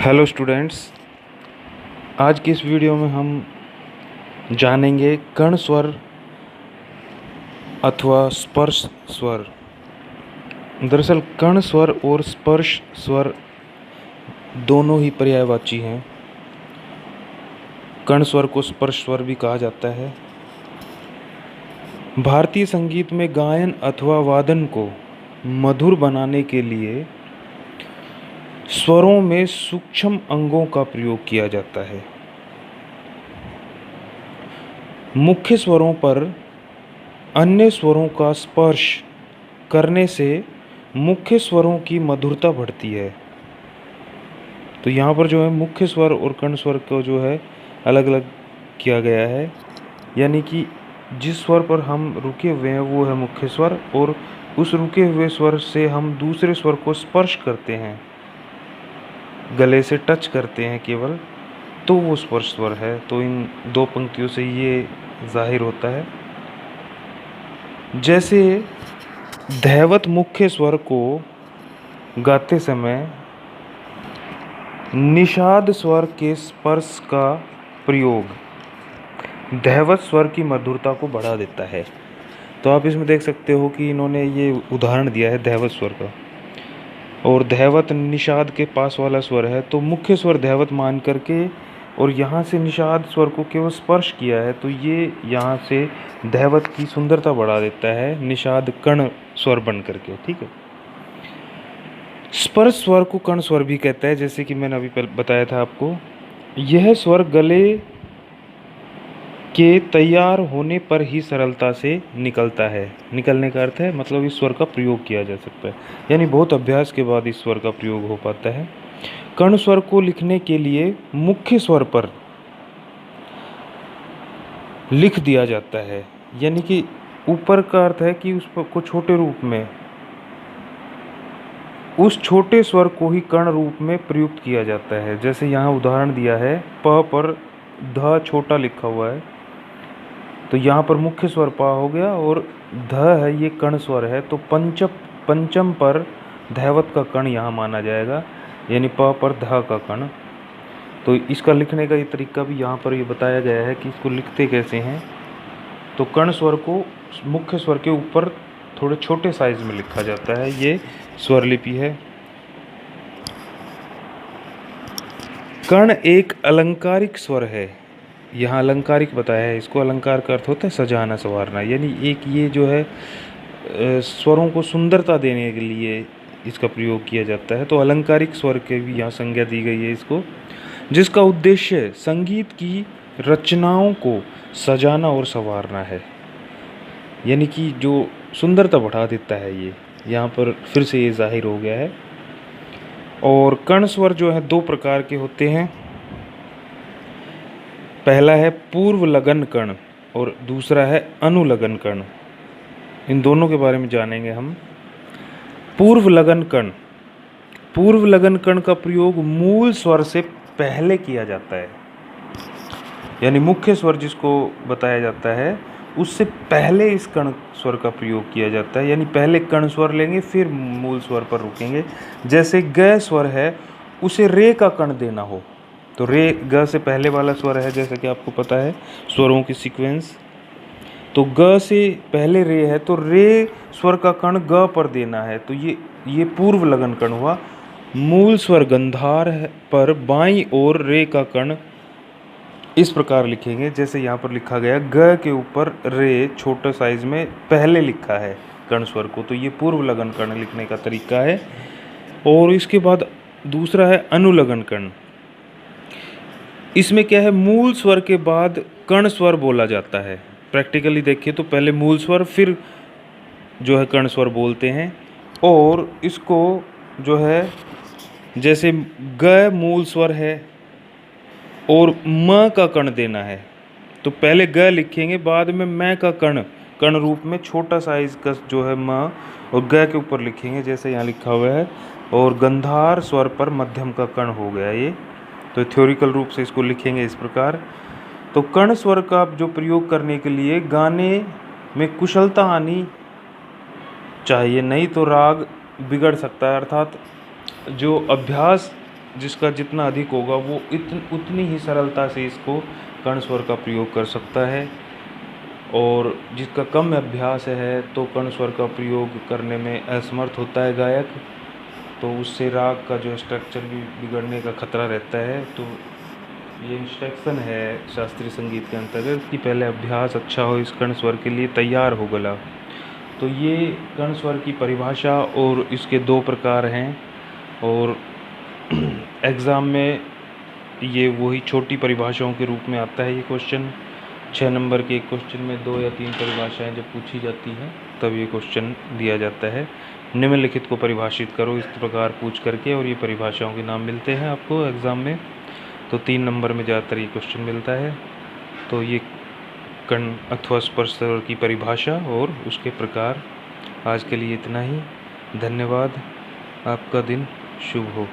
Hello students, आज की इस वीडियो में हम जानेंगे कर्ण स्वर अथवा स्पर्श स्वर। दरअसल कर्ण स्वर और स्पर्श स्वर दोनों ही पर्यायवाची हैं। कर्ण स्वर को स्पर्श स्वर भी कहा जाता है। भारतीय संगीत में गायन अथवा वादन को मधुर बनाने के लिए स्वरों में सूक्ष्म अंगों का प्रयोग किया जाता है। मुख्य स्वरों पर अन्य स्वरों का स्पर्श करने से मुख्य स्वरों की मधुरता बढ़ती है। तो यहाँ पर जो है मुख्य स्वर और कर्ण स्वर को जो है अलग अलग किया गया है, यानी कि जिस स्वर पर हम रुके हुए हैं वो है मुख्य स्वर, और उस रुके हुए स्वर से हम दूसरे स्वर को स्पर्श करते हैं, गले से टच करते हैं केवल, तो वो स्पर्श स्वर है। तो इन दो पंक्तियों से ये जाहिर होता है। जैसे धैवत मुख्य स्वर को गाते समय निषाद स्वर के स्पर्श का प्रयोग धैवत स्वर की मधुरता को बढ़ा देता है। तो आप इसमें देख सकते हो कि इन्होंने ये उदाहरण दिया है धैवत स्वर का, और धैवत निषाद के पास वाला स्वर है, तो मुख्य स्वर धैवत मान करके और यहाँ से निषाद स्वर को केवल स्पर्श किया है, तो ये यहाँ से धैवत की सुंदरता बढ़ा देता है, निषाद कर्ण स्वर बन करके। ठीक है। स्पर्श स्वर को कर्ण स्वर भी कहता है, जैसे कि मैंने अभी बताया था आपको। यह स्वर गले के तैयार होने पर ही सरलता से निकलता है। निकलने का अर्थ है मतलब इस स्वर का प्रयोग किया जा सकता है, यानी बहुत अभ्यास के बाद इस स्वर का प्रयोग हो पाता है। कर्ण स्वर को लिखने के लिए मुख्य स्वर पर लिख दिया जाता है, यानी कि ऊपर का अर्थ है कि उस को छोटे रूप में, उस छोटे स्वर को ही कर्ण रूप में प्रयुक्त किया जाता है। जैसे यहाँ उदाहरण दिया है, प पर ध छोटा लिखा हुआ है, तो यहाँ पर मुख्य स्वर पा हो गया और ध है, ये कर्ण स्वर है, तो पंचम पर धैवत का कर्ण यहाँ माना जाएगा, यानी प पर ध का कर्ण। तो इसका लिखने का ये तरीका भी यहाँ पर ये बताया गया है कि इसको लिखते कैसे हैं। तो कर्ण स्वर को मुख्य स्वर के ऊपर थोड़े छोटे साइज में लिखा जाता है, ये स्वर लिपि है। कर्ण एक अलंकारिक स्वर है। यहाँ अलंकारिक बताया है, इसको अलंकार का अर्थ होता है सजाना संवारना, यानी एक ये जो है स्वरों को सुंदरता देने के लिए इसका प्रयोग किया जाता है। तो अलंकारिक स्वर के भी यहाँ संज्ञा दी गई है इसको, जिसका उद्देश्य संगीत की रचनाओं को सजाना और संवारना है, यानी कि जो सुंदरता बढ़ा देता है। ये यहाँ पर फिर से ये जाहिर हो गया है। और कर्ण स्वर जो है दो प्रकार के होते हैं। पहला है पूर्व लगन कर्ण और दूसरा है अनुलगन कर्ण। इन दोनों के बारे में जानेंगे हम। पूर्व लगन कर्ण। पूर्व लगन कर्ण का प्रयोग मूल स्वर से पहले किया जाता है, यानी मुख्य स्वर जिसको बताया जाता है उससे पहले इस कर्ण स्वर का प्रयोग किया जाता है, यानी पहले कर्ण स्वर लेंगे फिर मूल स्वर पर रुकेंगे। जैसे ग स्वर है, उसे रे का कर्ण देना हो, तो रे ग से पहले वाला स्वर है, जैसे कि आपको पता है स्वरों की सीक्वेंस। तो ग से पहले रे है, तो रे स्वर का कर्ण ग पर देना है, तो ये पूर्व लगन कर्ण हुआ। मूल स्वर गंधार पर बाईं ओर रे का कर्ण इस प्रकार लिखेंगे, जैसे यहाँ पर लिखा गया, ग के ऊपर रे छोटा साइज में पहले लिखा है कर्ण स्वर को, तो ये पूर्व लगन कर्ण लिखने का तरीका है। और इसके बाद दूसरा है अनुलगन कर्ण। इसमें क्या है, मूल स्वर के बाद कर्ण स्वर बोला जाता है। प्रैक्टिकली देखिए तो पहले मूल स्वर फिर जो है कर्ण स्वर बोलते हैं, और इसको जो है जैसे ग मूल स्वर है और म का कर्ण देना है, तो पहले ग लिखेंगे, बाद में मैं का कर्ण रूप में छोटा साइज का जो है म और ग के ऊपर लिखेंगे, जैसे यहाँ लिखा हुआ है। और गंधार स्वर पर मध्यम का कर्ण हो गया ये। तो थ्योरिकल रूप से इसको लिखेंगे इस प्रकार। तो कर्ण स्वर का जो प्रयोग करने के लिए गाने में कुशलता आनी चाहिए, नहीं तो राग बिगड़ सकता है। अर्थात जो अभ्यास जिसका जितना अधिक होगा वो उतनी ही सरलता से इसको कर्ण स्वर का प्रयोग कर सकता है, और जिसका कम अभ्यास है तो कर्ण स्वर का प्रयोग करने में असमर्थ होता है गायक, तो उससे राग का जो स्ट्रक्चर भी बिगड़ने का खतरा रहता है। तो ये इंस्ट्रक्शन है शास्त्रीय संगीत के अंतर्गत कि पहले अभ्यास अच्छा हो, इस कर्ण स्वर के लिए तैयार हो गला। तो ये कर्ण स्वर की परिभाषा और इसके दो प्रकार हैं, और एग्ज़ाम में ये वही छोटी परिभाषाओं के रूप में आता है। ये क्वेश्चन 6 नंबर के एक क्वेश्चन में 2 या 3 परिभाषाएं जब पूछी जाती हैं तब ये क्वेश्चन दिया जाता है। निम्नलिखित को परिभाषित करो, इस प्रकार पूछ करके, और ये परिभाषाओं के नाम मिलते हैं आपको एग्ज़ाम में। तो 3 नंबर में ज़्यादातर ये क्वेश्चन मिलता है। तो ये कर्ण अथवा स्पर्श स्वर की परिभाषा और उसके प्रकार। आज के लिए इतना ही। धन्यवाद। आपका दिन शुभ हो।